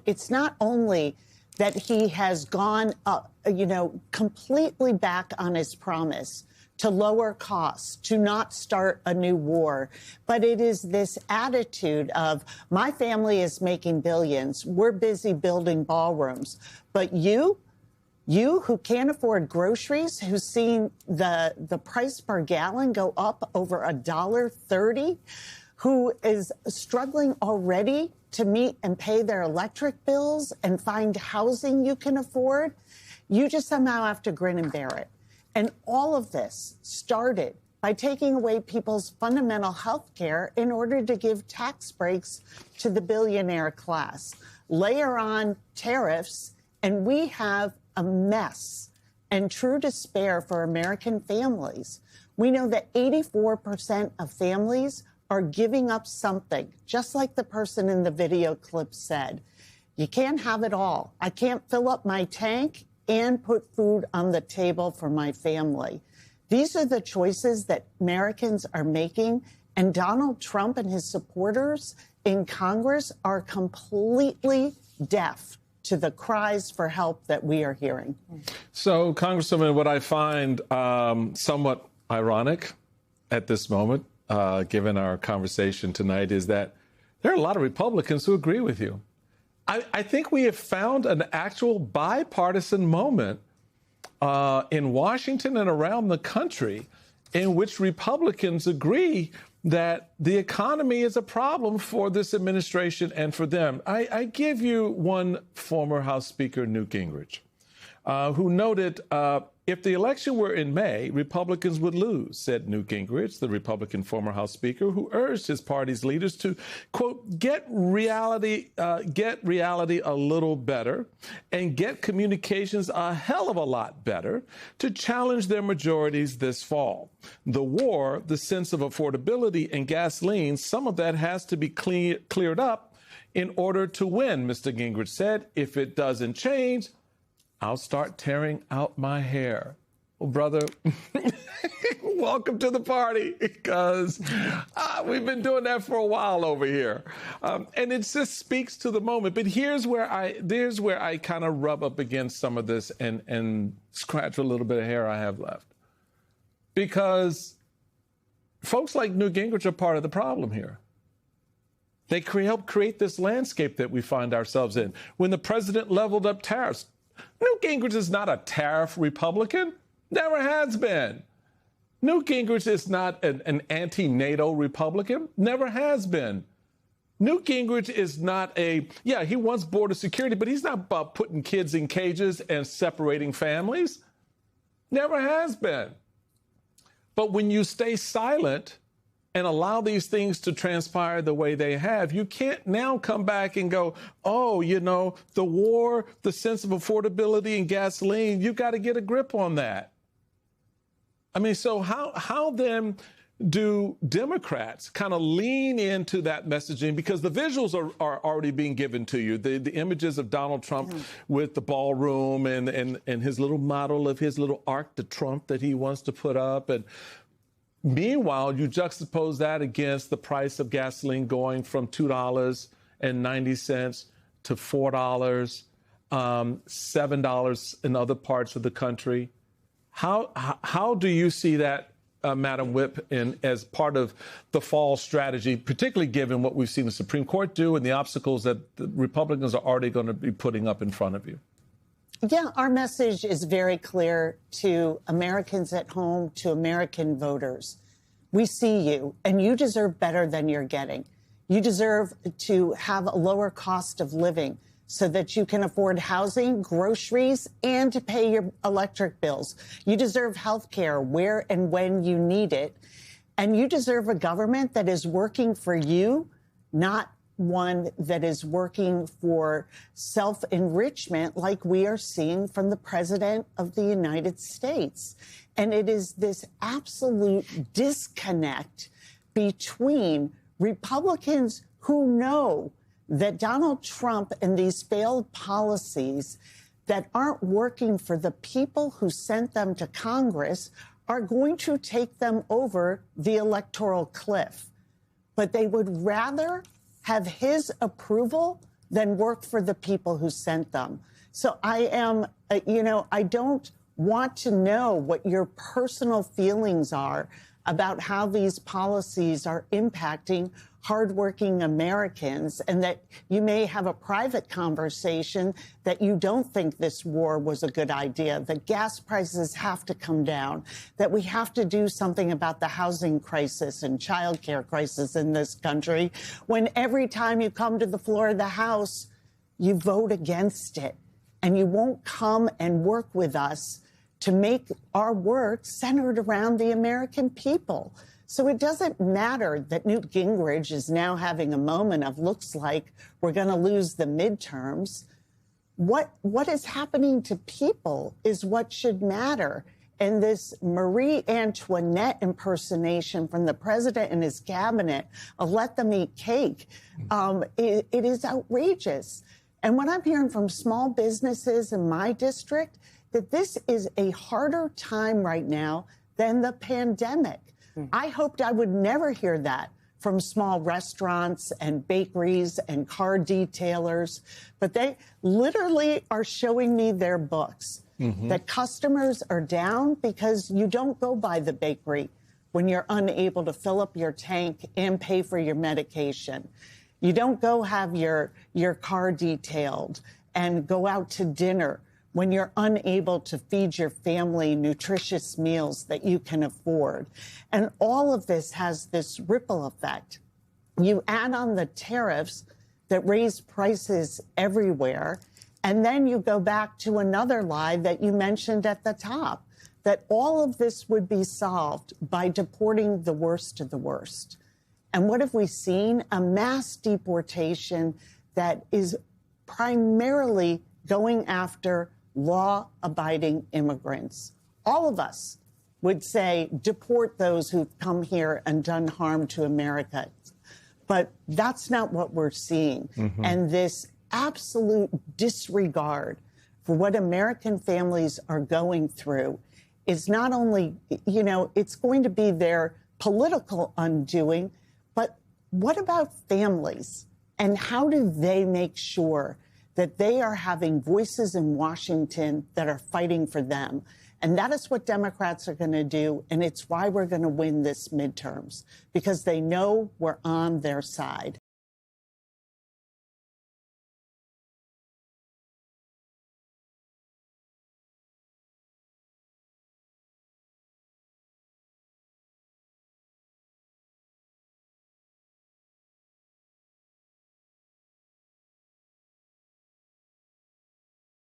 It's not only that he has gone, completely back on his promise to lower costs, to not start a new war, but it is this attitude of, my family is making billions, we're busy building ballrooms, but you who can't afford groceries, who's seen the price per gallon go up over $1.30, who is struggling already to meet and pay their electric bills and find housing you can afford, you just somehow have to grin and bear it. And all of this started by taking away people's fundamental health care in order to give tax breaks to the billionaire class. Layer on tariffs, and we have a mess and true despair for American families. We know that 84% of families are giving up something, just like the person in the video clip said. You can't have it all. I can't fill up my tank and put food on the table for my family. These are the choices that Americans are making, and Donald Trump and his supporters in Congress are completely deaf to the cries for help that we are hearing. So, Congresswoman, what I find somewhat ironic at this moment, given our conversation tonight, is that there are a lot of Republicans who agree with you. I think we have found an actual bipartisan moment in Washington and around the country in which Republicans agree that the economy is a problem for this administration and for them. I give you one former House Speaker, Newt Gingrich, who noted, if the election were in May, Republicans would lose, said Newt Gingrich, the Republican former House Speaker, who urged his party's leaders to, quote, get reality a little better and get communications a hell of a lot better to challenge their majorities this fall. The war, the sense of affordability and gasoline, some of that has to be cleared up in order to win, Mr. Gingrich said. If it doesn't change, I'll start tearing out my hair. Well, brother, welcome to the party, because we've been doing that for a while over here. And it just speaks to the moment. But here's where I kind of rub up against some of this and scratch a little bit of hair I have left. Because folks like Newt Gingrich are part of the problem here. They help create this landscape that we find ourselves in. When the president leveled up tariffs, Newt Gingrich is not a tariff Republican, never has been. Newt Gingrich is not an anti-NATO Republican, never has been. Newt Gingrich is not he wants border security, but he's not about putting kids in cages and separating families. Never has been. But when you stay silent and allow these things to transpire the way they have, you can't now come back and go, oh, the war, the sense of affordability and gasoline, you got to get a grip on that. I mean, so how then do Democrats kind of lean into that messaging? Because the visuals are already being given to you. The images of Donald Trump with the ballroom and his little model of his little Arc de Trump that he wants to put up. And meanwhile, you juxtapose that against the price of gasoline going from $2.90 to $4, $7 in other parts of the country. How do you see that, Madam Whip, as part of the fall strategy, particularly given what we've seen the Supreme Court do and the obstacles that the Republicans are already going to be putting up in front of you? Yeah, our message is very clear to Americans at home, to American voters. We see you, and you deserve better than you're getting. You deserve to have a lower cost of living so that you can afford housing, groceries, and to pay your electric bills. You deserve health care where and when you need it. And you deserve a government that is working for you, not one that is working for self-enrichment like we are seeing from the President of the United States. And it is this absolute disconnect between Republicans who know that Donald Trump and these failed policies that aren't working for the people who sent them to Congress are going to take them over the electoral cliff. But they would rather have his approval than work for the people who sent them. So I am, I don't want to know what your personal feelings are about how these policies are impacting hardworking Americans, and that you may have a private conversation that you don't think this war was a good idea, that gas prices have to come down, that we have to do something about the housing crisis and childcare crisis in this country, when every time you come to the floor of the House, you vote against it, and you won't come and work with us to make our work centered around the American people. So it doesn't matter that Newt Gingrich is now having a moment of looks like we're going to lose the midterms. What is happening to people is what should matter. And this Marie Antoinette impersonation from the president and his cabinet of let them eat cake, it is outrageous. And what I'm hearing from small businesses in my district, that this is a harder time right now than the pandemic. I hoped I would never hear that from small restaurants and bakeries and car detailers, but they literally are showing me their books, that customers are down because you don't go by the bakery when you're unable to fill up your tank and pay for your medication. You don't go have your car detailed and go out to dinner when you're unable to feed your family nutritious meals that you can afford. And all of this has this ripple effect. You add on the tariffs that raise prices everywhere, and then you go back to another lie that you mentioned at the top, that all of this would be solved by deporting the worst of the worst. And what have we seen? A mass deportation that is primarily going after law-abiding immigrants. All of us would say deport those who've come here and done harm to America. But that's not what we're seeing. And this absolute disregard for what American families are going through is not only, it's going to be their political undoing, but what about families? And how do they make sure that they are having voices in Washington that are fighting for them? And that is what Democrats are going to do. And it's why we're going to win this midterms, because they know we're on their side.